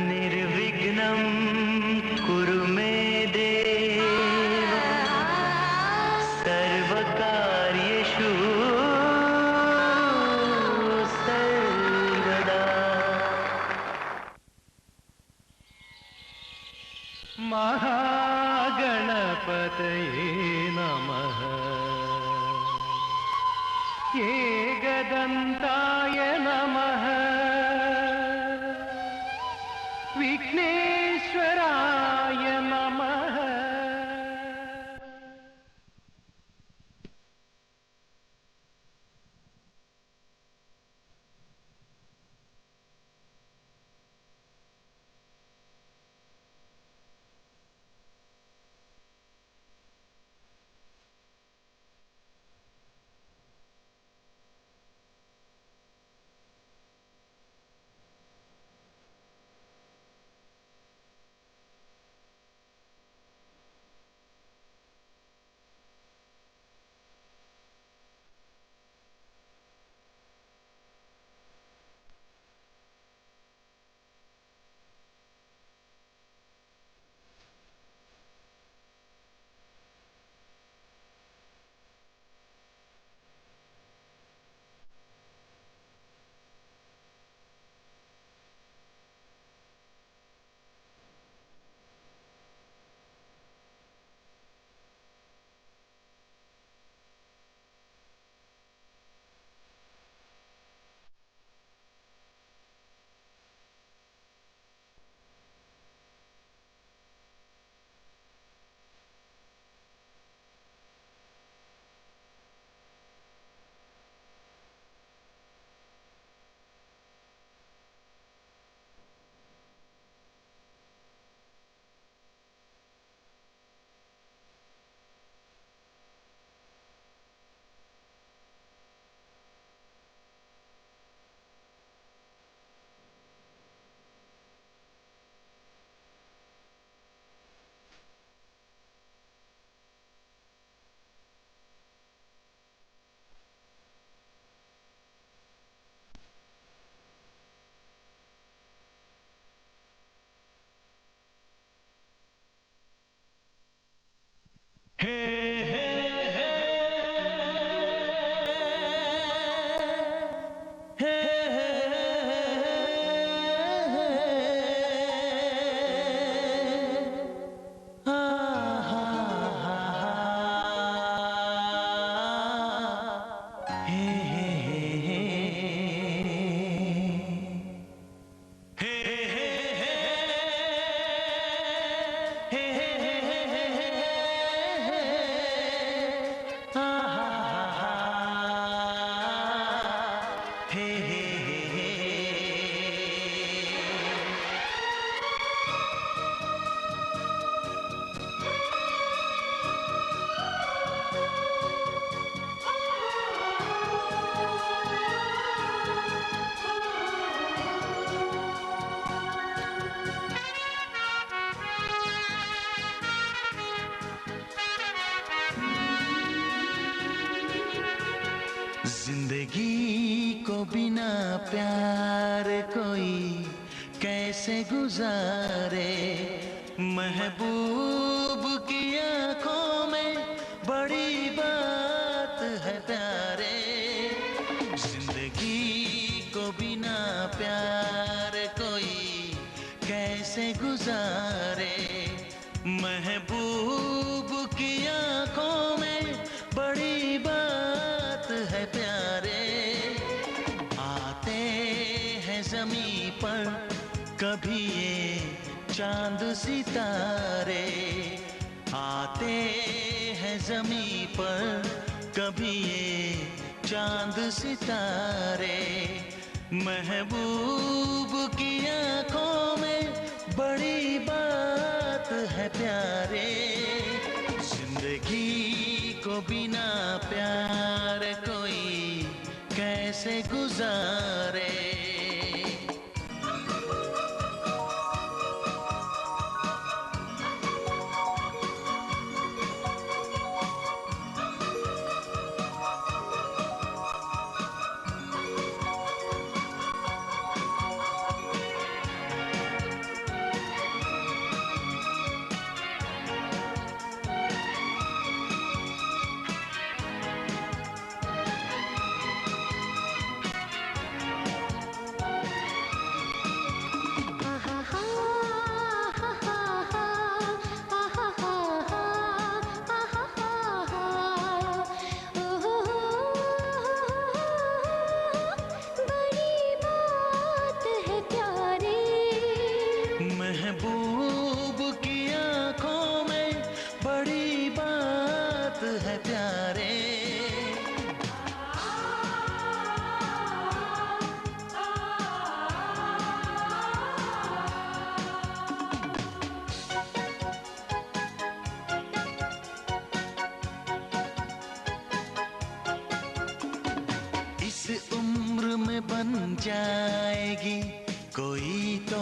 निर्विघ्नं कुरु मे देव सर्वकार्येषु सर्वदा। महागणपतये नमः। एकदन्ताय नमः। विघ्नेश्वराय नमः। जिंदगी को बिना प्यार कोई कैसे गुजारे। महबूब की आंखों में बड़ी बात है प्यारे। जिंदगी को बिना प्यार कोई कैसे गुजारे। महबूब की आंखों में बड़ी बात है प्यारे। आते हैं ज़मीं पर कभी ये चांद सितारे। आते हैं ज़मीं पर कभी ये चांद सितारे। महबूब की आंखों में बड़ी बात है प्यारे। जिंदगी को बिना प्यार कोई कैसे गुजारे। है प्यारे। इस उम्र में बन जाएगी कोई तो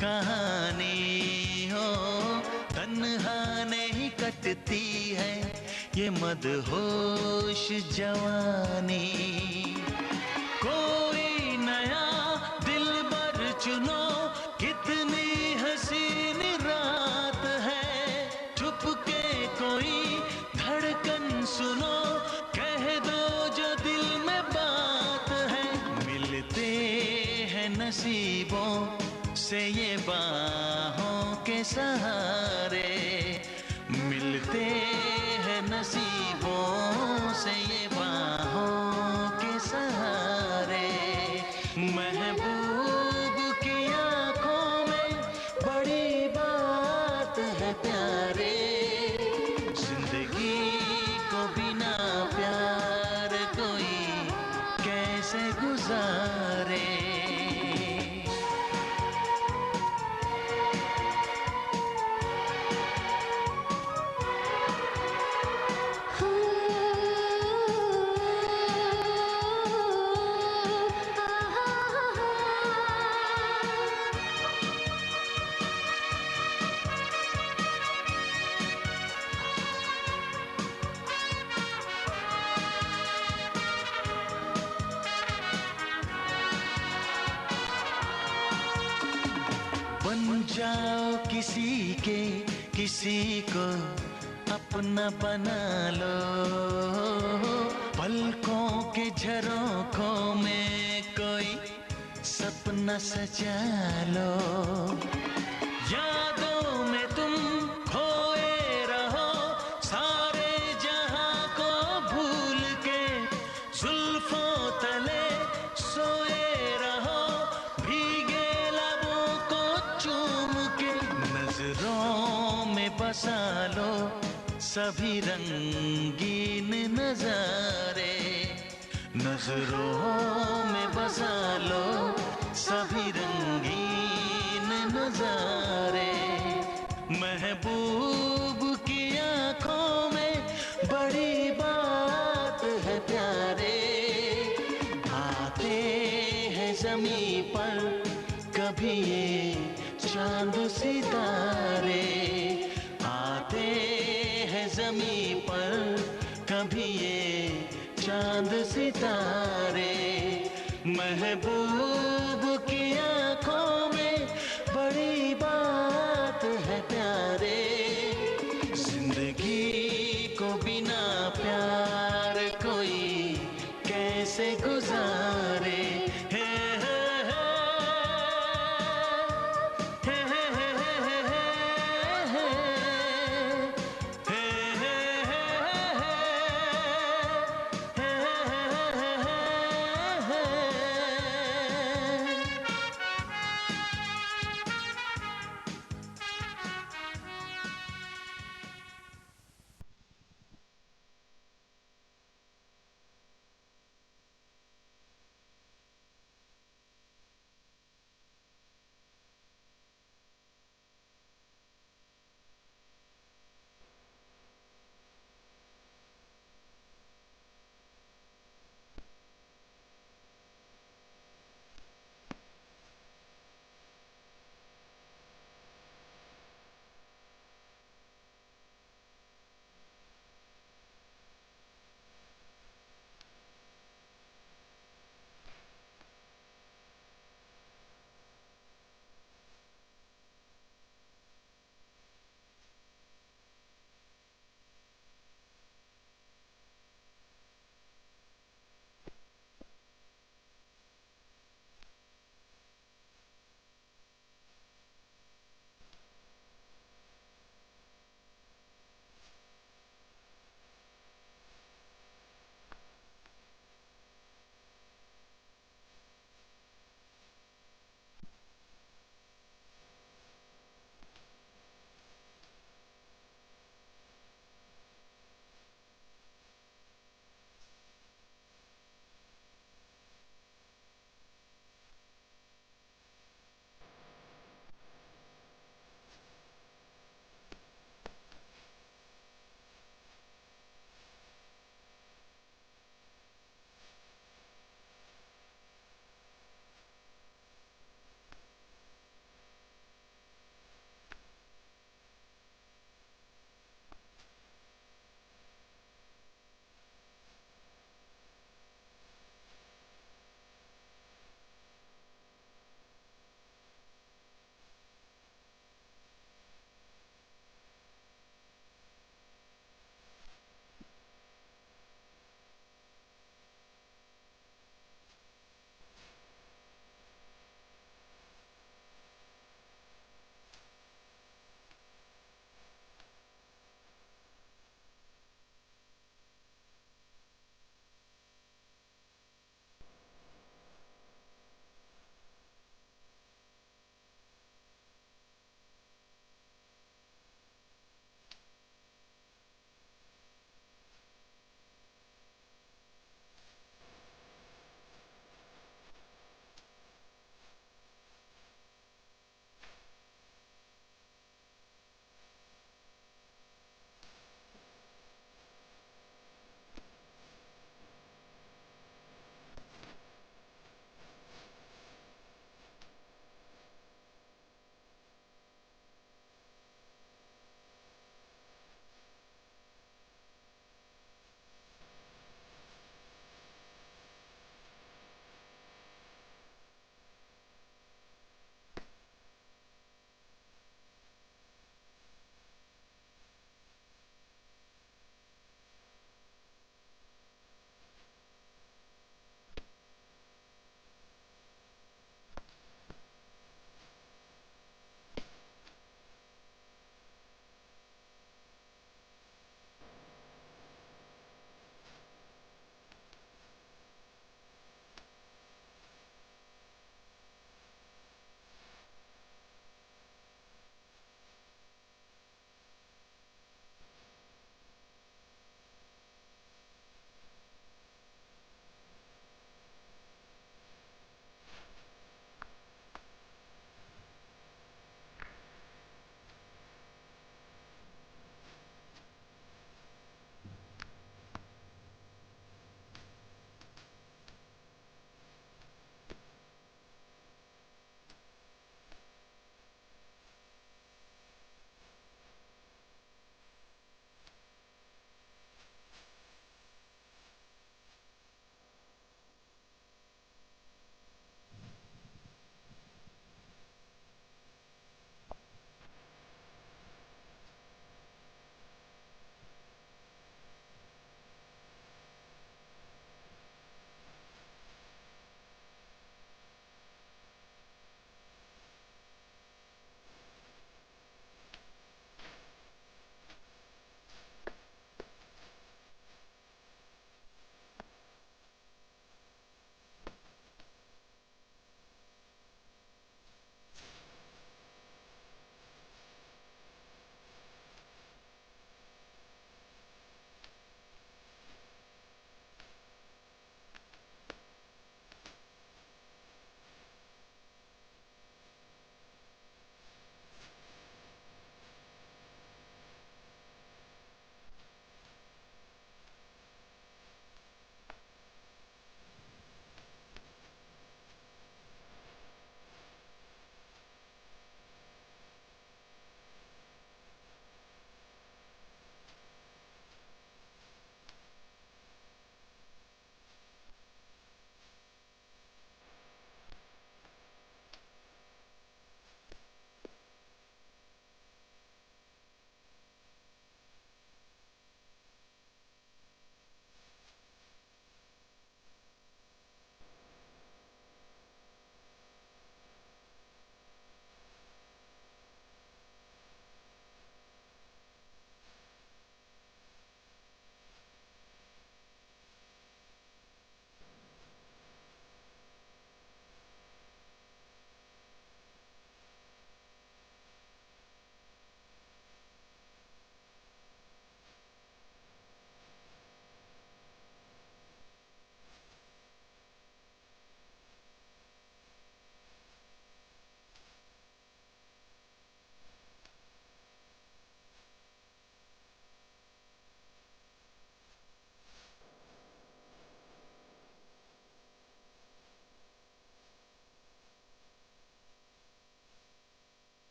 कहानी हो, तन्हा नहीं कटती है ये मदहोश जवानी। कोई नया दिलबर चुनो, कितनी हसीन रात है, चुपके कोई धड़कन सुनो, कह दो जो दिल में बात है। मिलते हैं नसीबों से ये बाहों के सहारे, मिलते हैं नसीबों से ये बाहों के सहारे। महबूब की आंखों में बड़ी बात है प्यारे, जिंदगी को बिना प्यार कोई कैसे गुजारे। बन जाओ किसी के, किसी को अपना बना लो, पलकों के झरोखों में कोई सपना सजा लो। यादों में तुम खोए रहो, सारे जहां को भूल के, जुल्फों तले सोए रहो, भीगे लबों को चूम के। नजरों में बसा लो सभी रंगीन नजारे, नजरों में बसा लो सभी रंगीन नजारे। महबूब की आंखों में बड़ी बात है प्यारे, आते हैं ज़मीं पर कभी ये चांद सितारे, आते हैं ज़मीं पर कभी ये चांद सितारे। महबूब की आंखों में बड़ी बात है प्यारे, जिंदगी को बिना प्यार कोई कैसे गुजारे।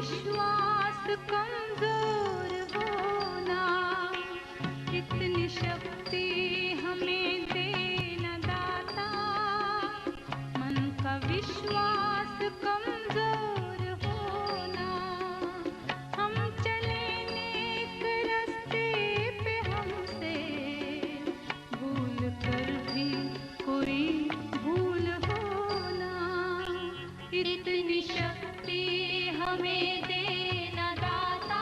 विश्वास कमजोर होना, इतनी शक्ति हमें देना दाता। मन का विश्वास कमजोर होना, हम चले नेक रास्ते पे, हमसे भूल कर भी कोई भूल होना, इतनी शक्ति हमें देना दाता।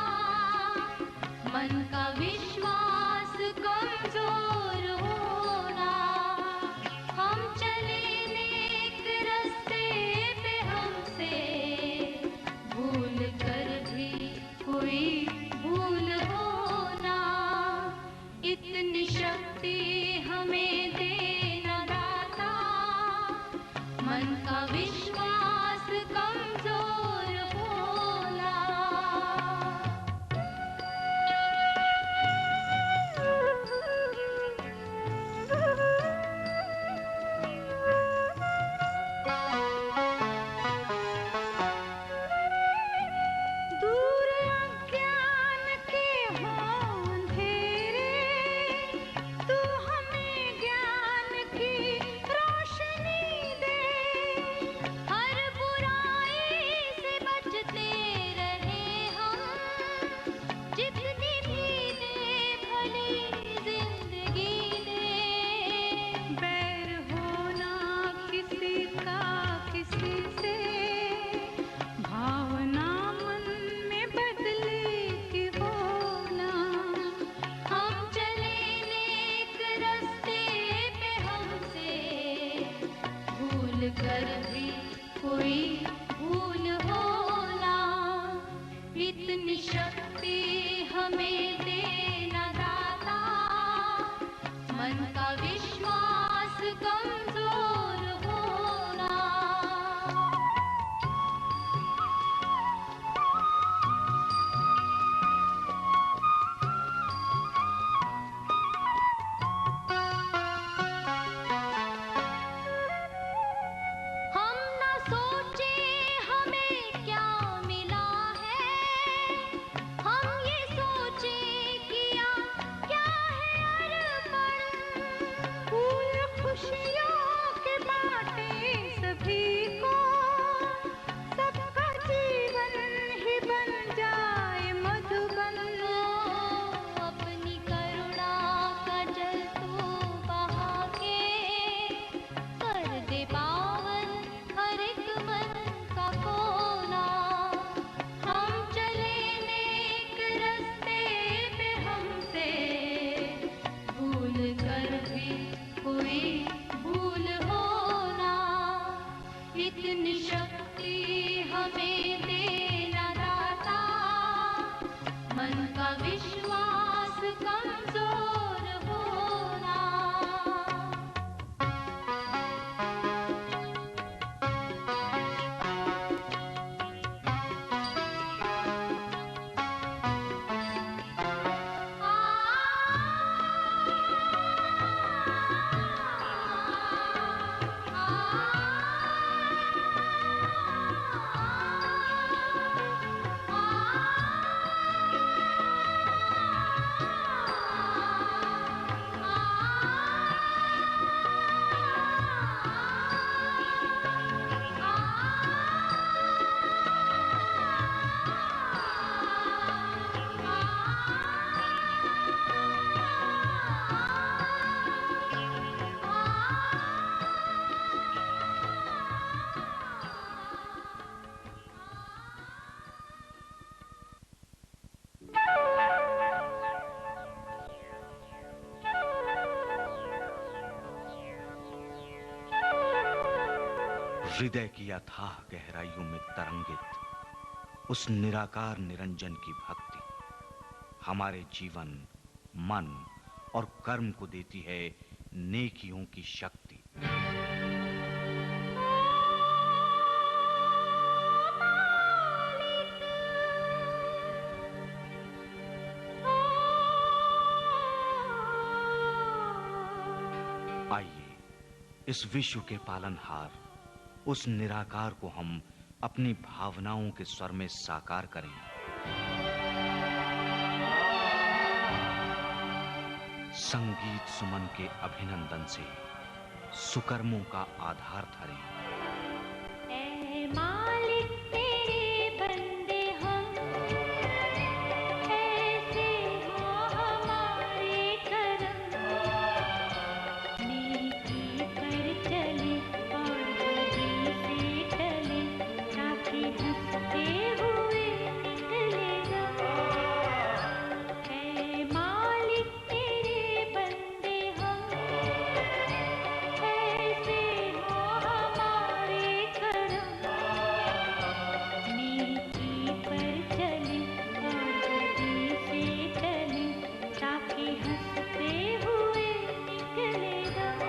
मन का विश्वास कमजोर होना, हम चले नेक रास्ते पे, हमसे भूल कर भी कोई भूल होना, इतनी शक्ति हमें देना दाता। मन का विश्वास कमजोर होना। दूर अज्ञान के हों अंधेरे, तू हमें ज्ञान की रोशनी दे। हर बुराई से बचते रहे हम, जितनी भी दे भली जिंदगी दे। बैर होना किसी का किसी से, भावना मन में बदले की होना, हम चले नेक रास्ते पे, हमसे भूल कर भी कोई भूल होना, इतनी शक्ति हमें देना दाता। मन का विश्वास कमजोर होना। हम न सोचे हमें क्या मिला है, हम ये सोचे किया क्या है अर्पण। फूल खुशियों के बांटे सभी को, सबका जीवन ही बन जाए मधुबन। अपनी करुणा का जल तू बहा के, कर दे पावन हर एक मन का कोना। हम चले नेक रास्ते पे, हमसे भूल कर भी कोई भूल होना, इतनी शक्ति हमें देना दाता। मन का विश्वास कमजोर होना। हृदय की अथाह गहराइयों में तरंगित उस निराकार निरंजन की भक्ति हमारे जीवन, मन और कर्म को देती है नेकियों की शक्ति। आइए इस विश्व के पालनहार उस निराकार को हम अपनी भावनाओं के स्वर में साकार करें। संगीत सुमन के अभिनंदन से सुकर्मों का आधार धरें। ऐ मालिक तेरे बंदे हम, ऐसे हो हमारे करम, नेकी पर चले और बदी से टले, ताकि हंसते हुए निकले दम। ऐ मालिक तेरे बंदे हम, ऐसे हो हमारे करम, नेकी पर चले और बदी से टले, ताकि हंसते हुए निकले दम।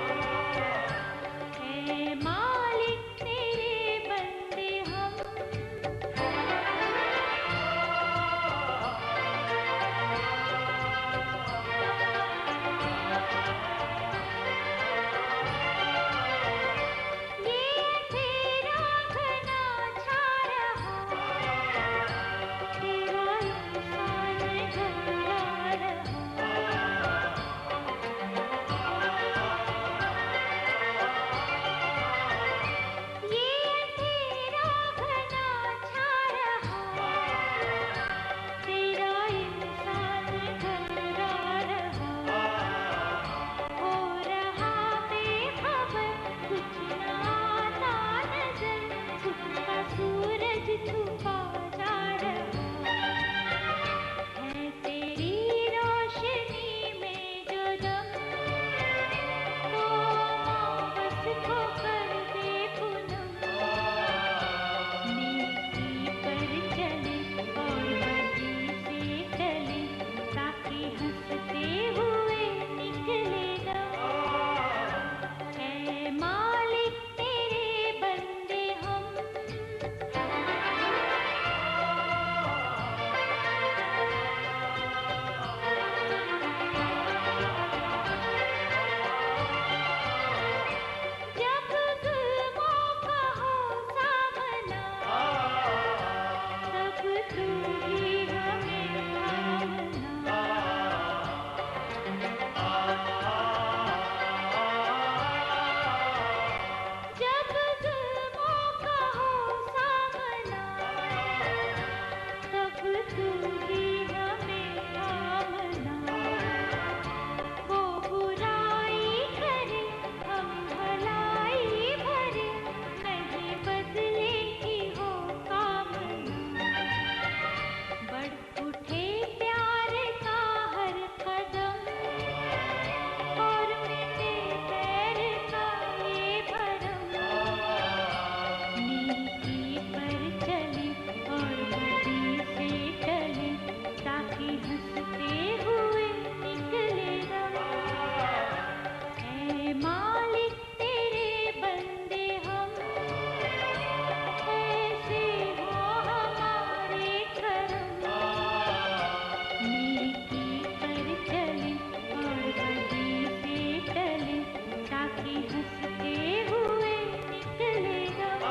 ऐ मालिक तेरे बंदे हम। ये तेरा घना छा रहा, तेरा इंसान घबरा रहा। ये तेरा घना छा रहा, तेरा इंसान घबरा रहा। हो रहा बेखबर, कुछ न आता नजर, सुबह का सूरज छुपा जा रहा है। तेरी रोशनी में जो दम, तो बस को कर दे पूनम। नेकी पर चले और बदी से टले, ताकि हंसते हुए निकले दम। ऐ मालिक तेरे बंदे हम। जब जुल्मों का हो सामना, तब तू ही हमें थामना। जब जुल्मों का हो सामना, तब तू ही हमें थामना। वो बुराई करे हम भलाई भरे, नहीं बदलेगी हो कामना। बढ़ उठे प्यार का हर कदम, और मिटे पैर का ये भरम। नेकी पर चले और बदी से टले, ताकि हंसते हुए निकले दम। ऐ मालिक तेरे बंदे हम, ऐसे हो हमारे करम, नेकी पर चले और बदी से टले, ताकि हंसते हुए निकले दम।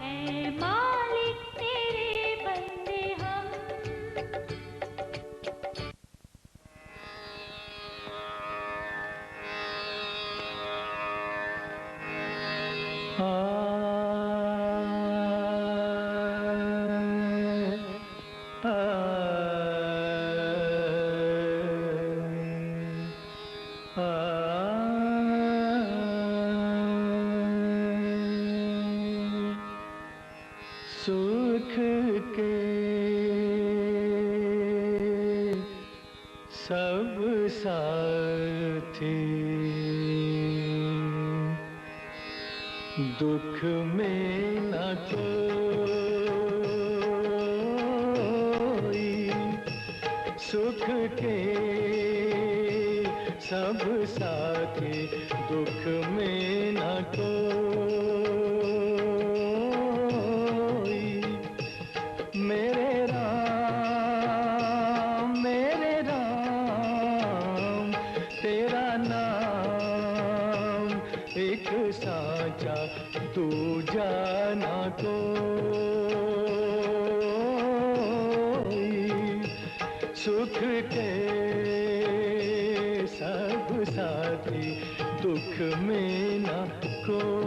ऐ मालिक तेरे बंदे हम। सुख के सब साथी, दुख में न कोई। सुख के सब साथी, दुख में न कोई। मेरे राम तेरा नाम एक साचा तू जाना कोई, सुख के सब साथी, दुख में न कोई।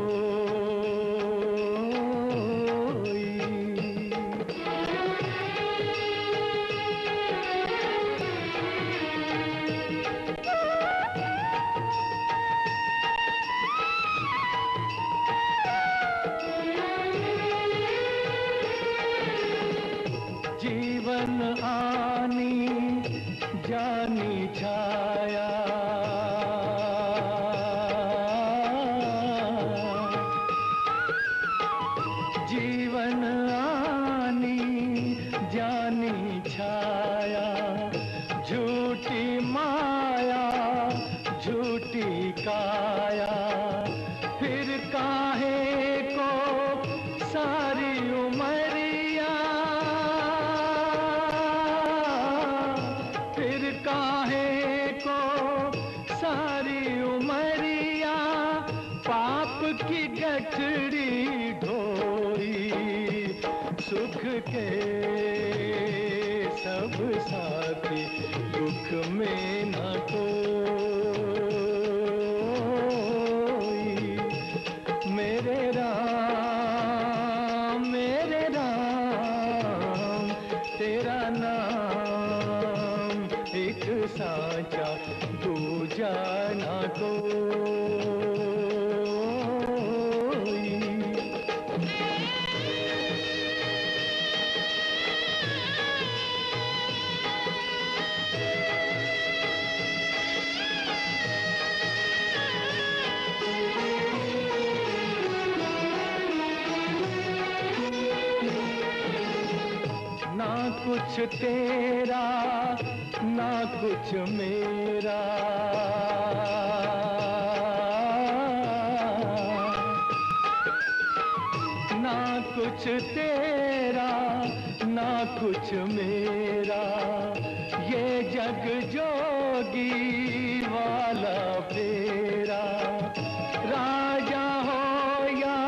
जीवन आनी जानी छाया, जीवन आनी जानी छाया, झूठी माया झूठी काया, फिर काहे को सारी उमरिया, फिर काहे को सारी उमरिया, पाप की गठड़ी ढोई, सुख के सब साथी, दुख में न कोई। मेरे राम तेरा नाम एक साचा, दूजा ना कोई। ना कुछ तेरा ना कुछ मेरा, ना कुछ तेरा ना कुछ मेरा, ये जग जोगी वाला फेरा, राजा हो या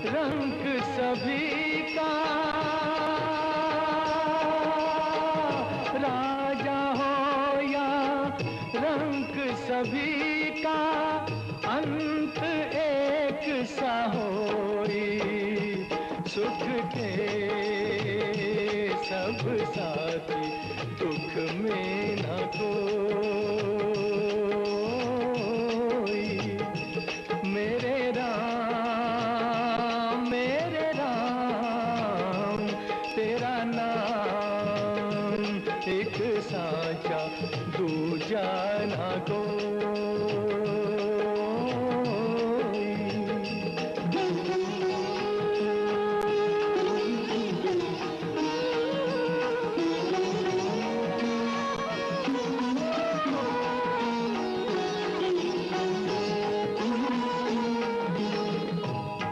रंक सभी का, राजा हो या रंक सभी का, अंत एक सा होई, सुख के सब साथी, दुख में न कोई। मेरे राम तेरा नाम एक साचा, दूजा ना कोई।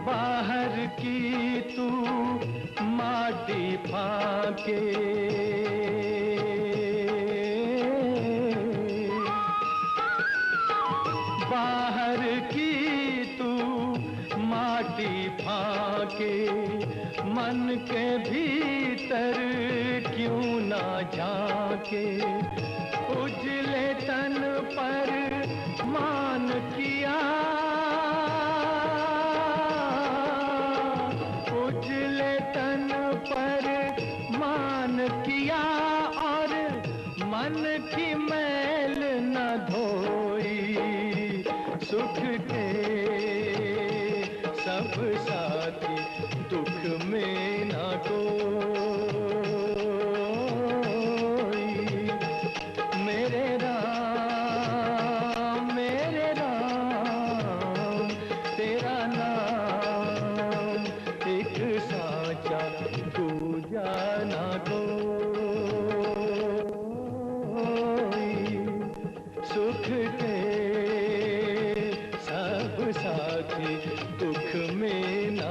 बाहर की तू माटी फाके, बाहर की तू माटी फाके, मन के भीतर क्यों ना झांके, उजले तन पर मान किया, उजले तन पर मान किया, और मन की मैल न धोई, सुख के सब साथी, दुख में न कोई। मेरे राम तेरा नाम एक साचा, दूजा ना कोई। सुख के सब साथी, दुख में ना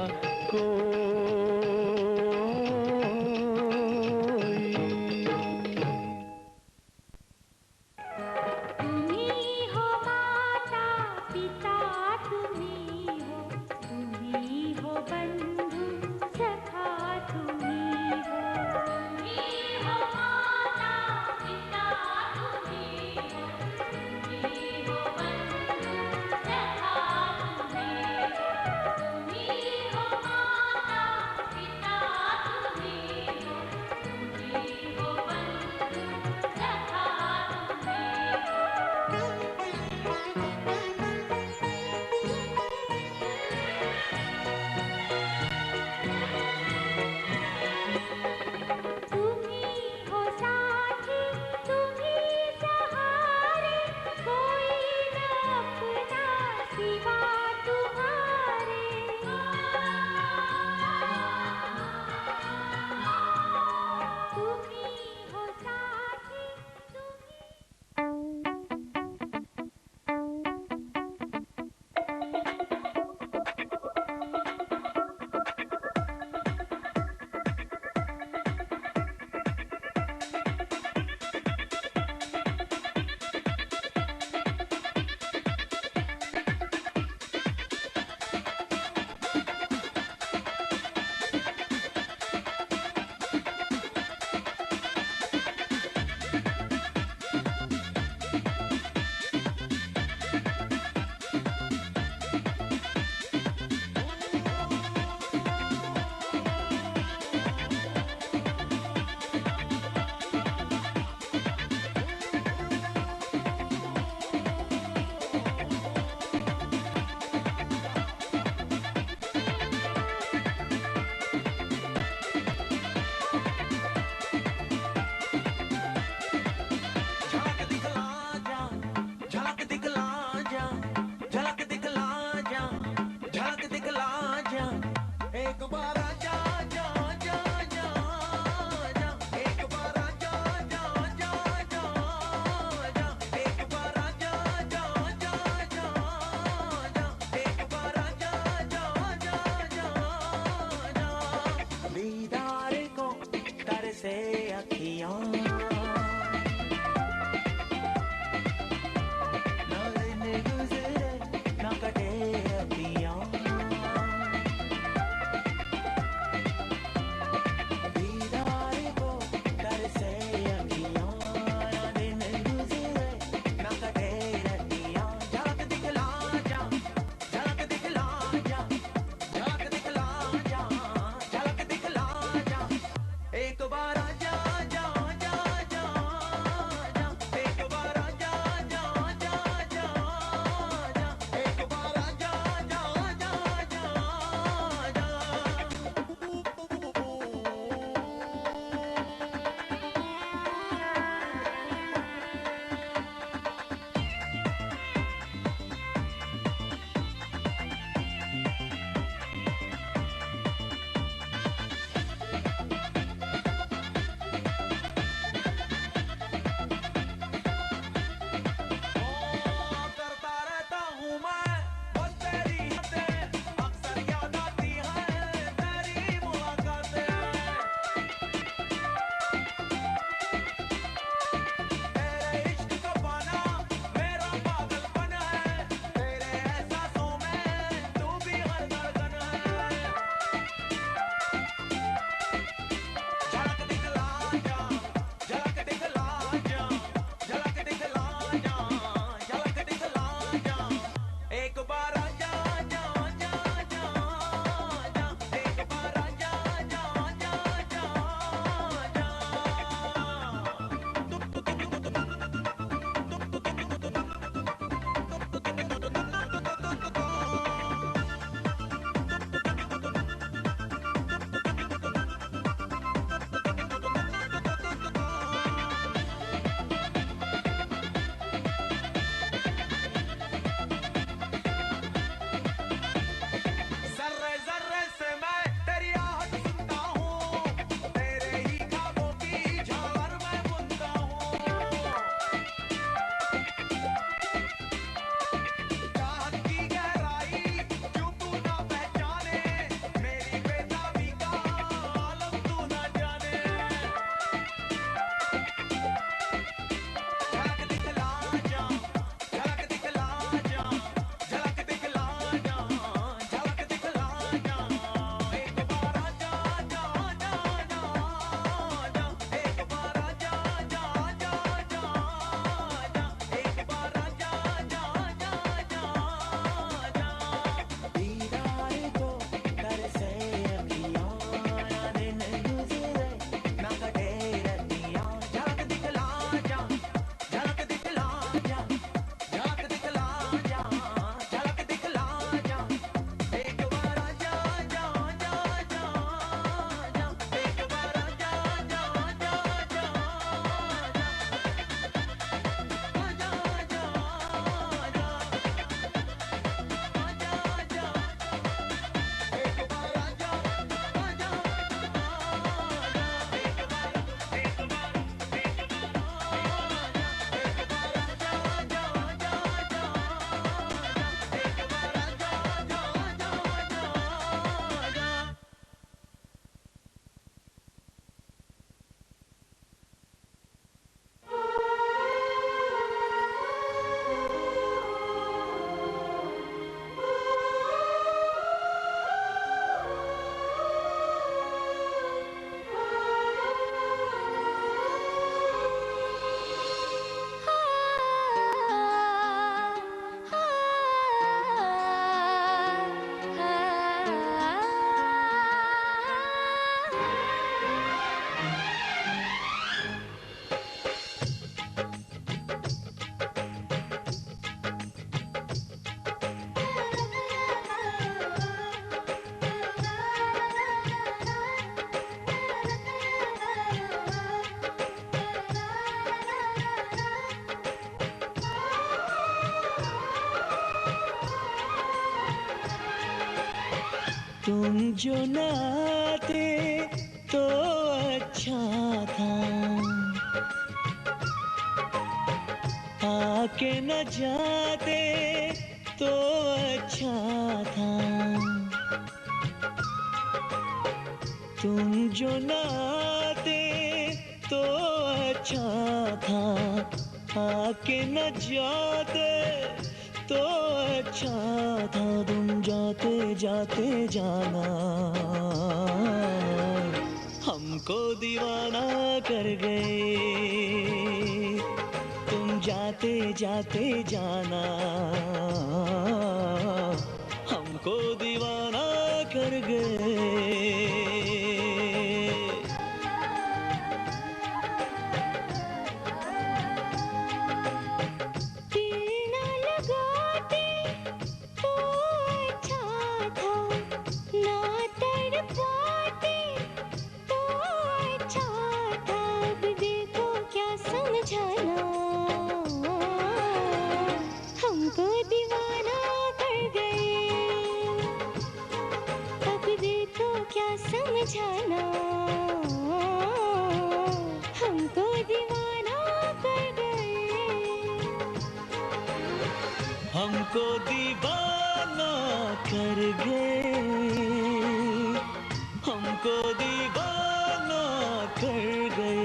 तुम जो न आते तो अच्छा था, आके न जाते तो अच्छा था। तुम जो न आते तो अच्छा था, आके न जाते तो अच्छा था। तुम जाते जाते जाना हमको दीवाना कर गए। तुम जाते जाते जाना हमको दीवाना कर गए। समझाना हमको दीवाना कर गए। हमको दीवाना कर गए। हमको दीवाना कर गए।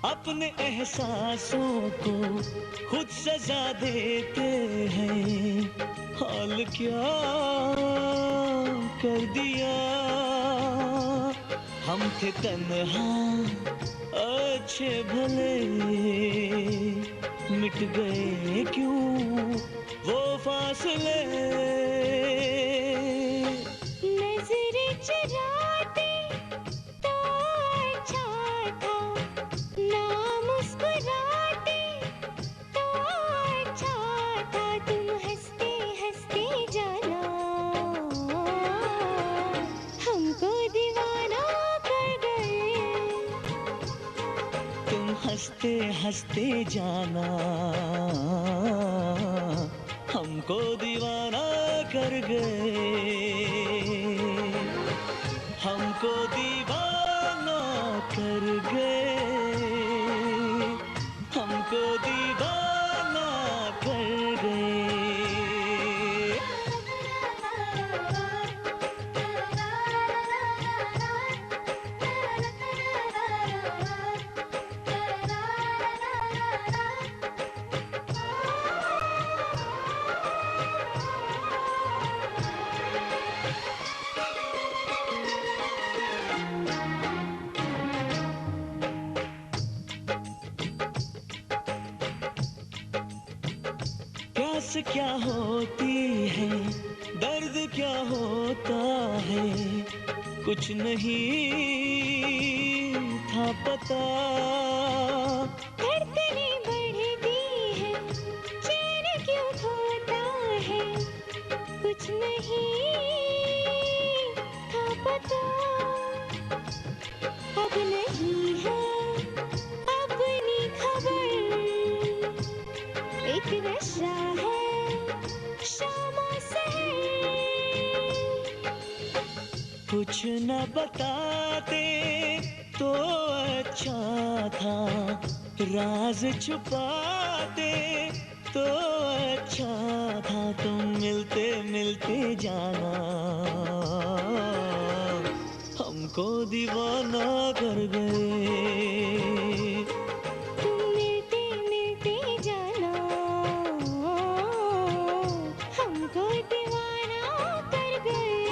अपने एहसासों को खुद सजा देते हैं। हाल क्या कर दिया। हम थे तन्हा अच्छे भले, मिट गए क्यों वो फासले। नजरें चुराते तो अच्छा था, ना मुस्कुराते तो अच्छा था। तुम हंसते हंसते जाना हमको दीवाना कर गए। तुम हंसते हंसते जाना हमको दीवाना कर गए। हमको दीवाना कर गए। हमको दीवाना कर गए। प्यास क्या होती है, दर्द क्या होता है, कुछ नहीं था पता। धड़कनें बढ़ती है, चैन क्यों खोता है, कुछ नहीं था पता। अब नहीं है अपनी खबर, एक नशा है शामों सहर। कुछ न बताते तो अच्छा था, राज छुपाते तो अच्छा था। तुम मिलते मिलते जाना हमको दीवाना कर गए। तुम मिलते मिलते जाना हमको दीवाना कर गए।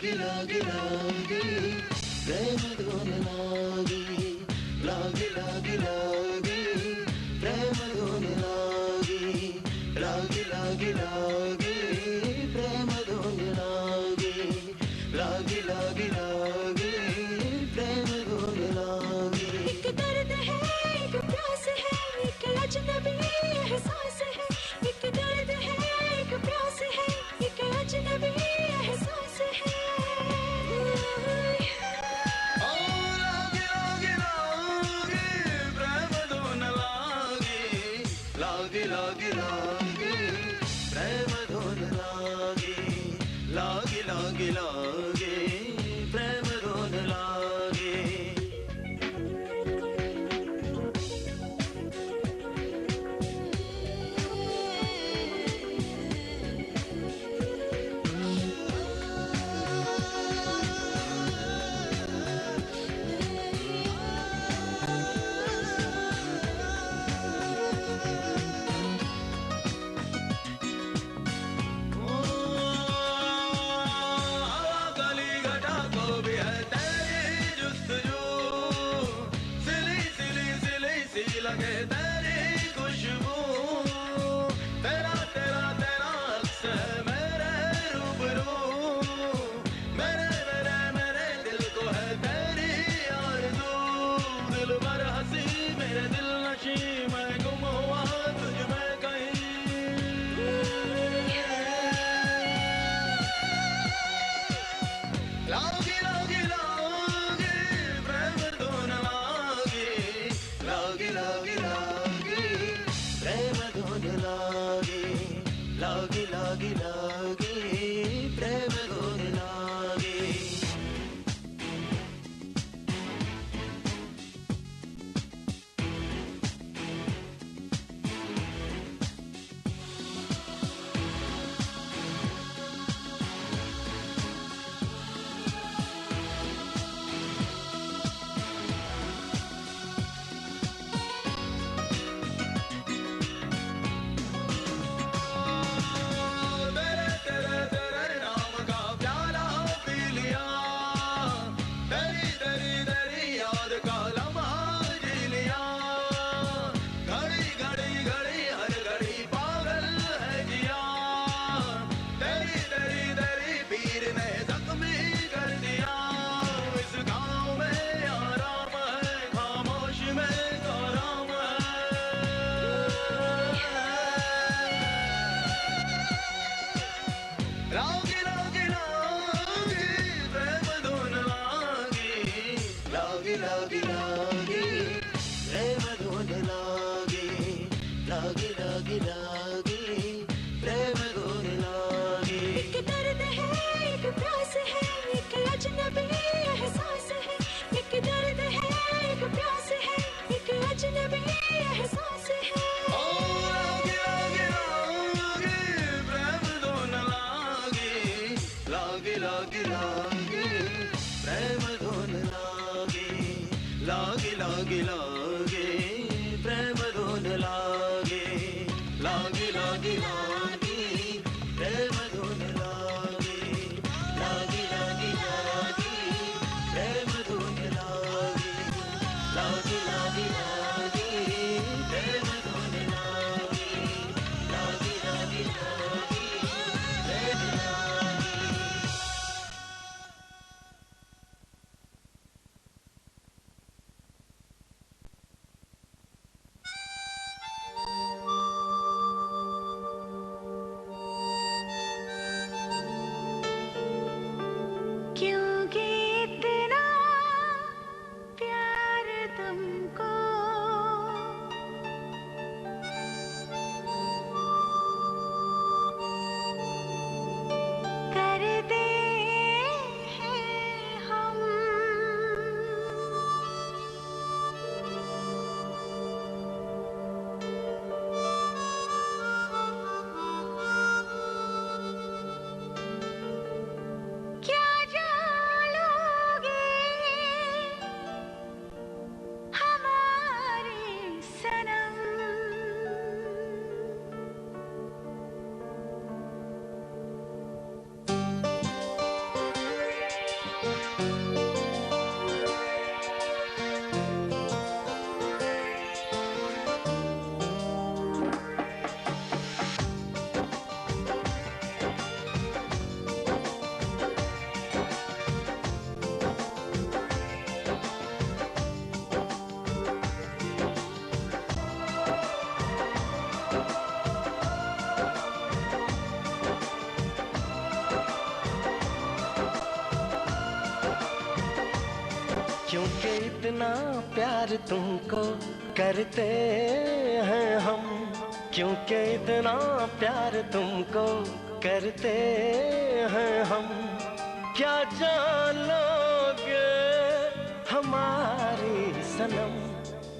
लागी लागी लागी प्रेम धुन लागी लागी लागी लागी प्रेम धुन लागी लागी लागी लागी प्रेम धुन लागी लागी लागी लागी प्रेम धुन लागी एक दर्द है एक प्यास है एक अजनबी एहसास है एक दर्द है एक प्यास है एक अजनबी एहसास है लागी लागी लागी प्रेम धुन लागी लागी लागी लागी प्रेम धुन लागी लागी लागी लागी प्रेम धुन लागी गली घटा को भी है तेरी जुस्तजू सिली सिली सिली सी लगे तेरी खुशबू तेरा तेरा तेरा अक्स है मेरे रूबरू मेरे मेरे मेरे दिल को है तेरी आरज़ू दिल भर हंसी मेरे दिल नशी मैं गुम हुआ तुझ में कहीं लागी लागी लागी प्रेम धुन लागी लागी लागी लागी प्रेम धुन लागी लागी लागी लागी प्रेम धुन लागी तेरे तेरे तेरे नाम का प्याला पी लिया तेरी तेरी तेरी याद का लम्हा जी लिया घड़ी घड़ी घड़ी हर घड़ी पागल है जिया तेरी तेरी तेरी पीर ने जख्मी कर दिया इस गाँव में आराम है खामोश में आराम है लागी लागी लागी प्रेम धुन लागी लागी लागी लागी प्रेम धुन लागी लागी लागी लागी प्रेम धुन लागी एक दर्द है एक प्यास है एक अजनबी एहसास है एक दर्द है एक प्यास है एक अजनबी एहसास है लागी लागी लागी प्रेम धुन लागी लागी लागी लागी प्रेम धुन लागी लागी लागी लागी प्रेम धुन लागी लागी लागी लागी प्रेम धुन लागी लागी लागी लागी प्रेम धुन लागी लागी लागी लागी प्रेम धुन लागी लागी लागी लागी प्रेम लागी क्योंकि इतना प्यार तुमको करते हैं हम, क्योंकि इतना प्यार तुमको करते हैं हम। क्या जान लोगे हमारी सनम,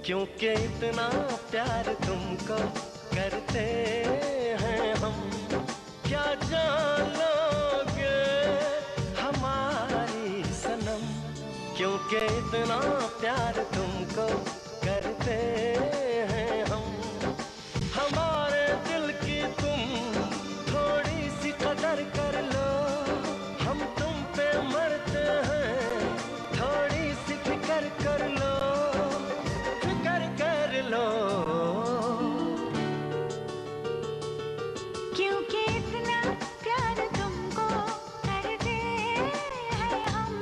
क्योंकि इतना प्यार तुमको करते हैं हम। क्या जान लोगे हमारी सनम, क्योंकि इतना प्यार तुमको करते हैं हम। हमारे दिल की तुम थोड़ी सी कदर कर लो, हम तुम पे मरते हैं, थोड़ी सी फिक्र कर लो, फिक्र कर लो। क्योंकि इतना प्यार तुमको करते हैं हम।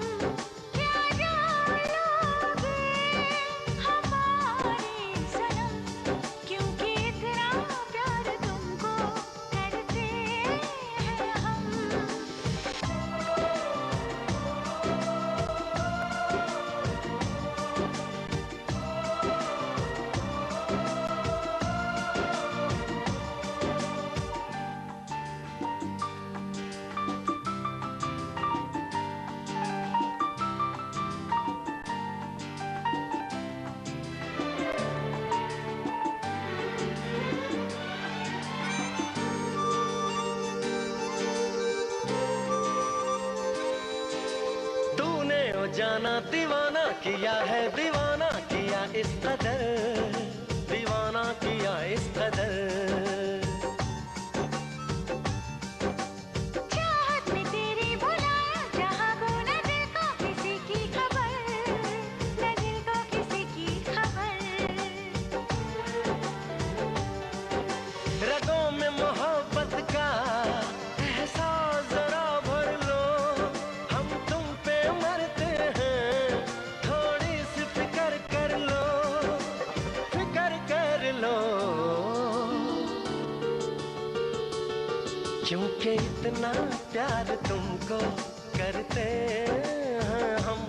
क्या जान लोगे हमारी सनम, क्योंकि इतना प्यार तुमको करते हैं हम। तूने ओ जाना दीवाना किया है, दीवाना किया इस कदर, दीवाना किया इस कदर। चाहत में तेरी बुलाया जहाँ को न दिल को किसी की खबर, न दिल को किसी की खबर। रगों में मोहब्बत का एहसास जरा भर लो, हम तुम पे मरते हैं, थोड़ी सी फिक्र कर लो, फिक्र कर लो। क्योंकि इतना प्यार तुमको करते हैं हम।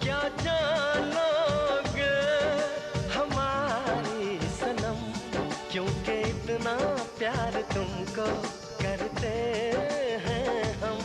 क्या जान लोगे हमारी सनम, क्योंकि इतना प्यार तुमको करते हैं हम।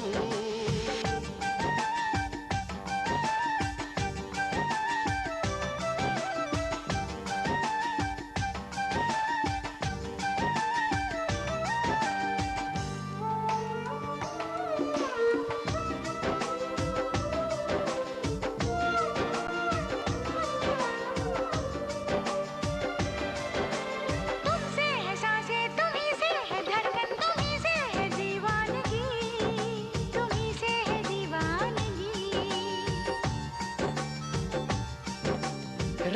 तुमसे है सांसें, तुम्हीं से है धड़कन, तुम्हीं से है दीवानगी, तुम्हीं से है दीवानगी।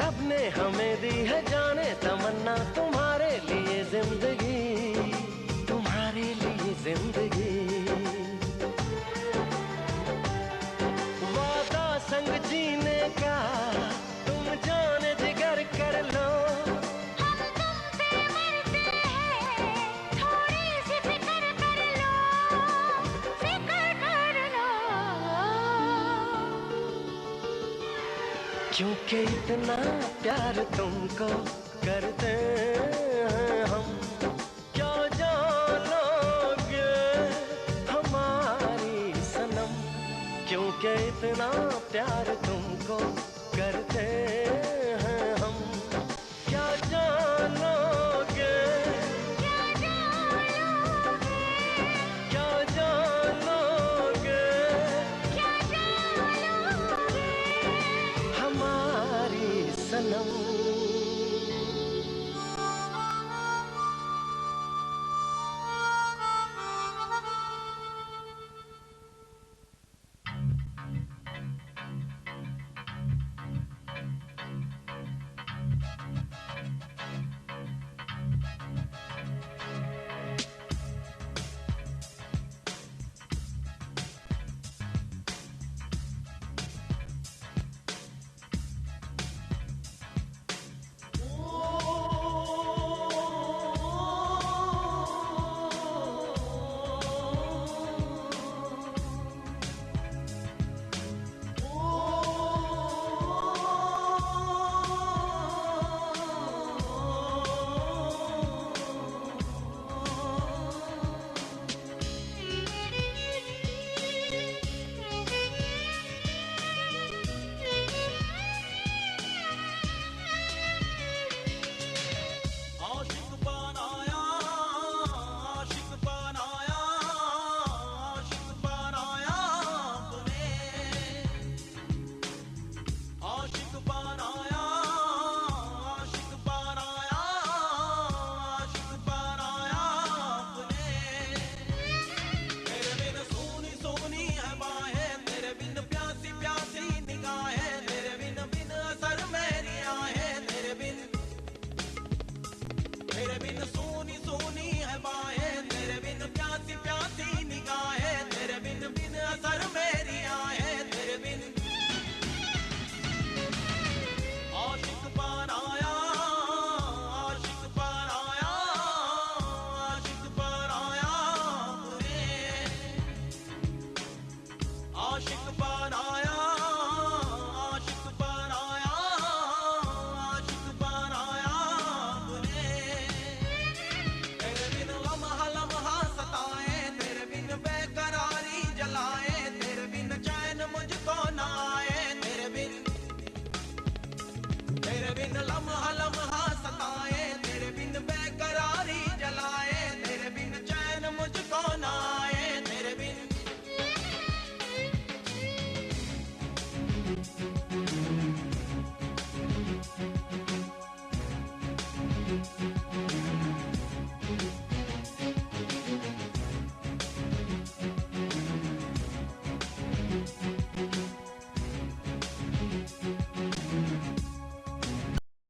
रब ने हमें दी है जाने तमन्ना, तुम्हारे लिए जिंदगी, तुम्हारे लिए जिंदगी। वादा संग जीने का तुम जान जिगर कर लो, हम तुम पे मरते हैं, थोड़ी सी फिक्र कर लो, फिक्र कर लो। क्योंकि इतना प्यार तुमको करते हैं हम। क्या जान लोगे हमारी सनम, क्योंकि इतना प्यार तुमको करते हैं हम। क्या जान लोगे, क्या जान लोगे, क्या जान लोगे क्या जान लोगे हमारी सनम। आशिक बाना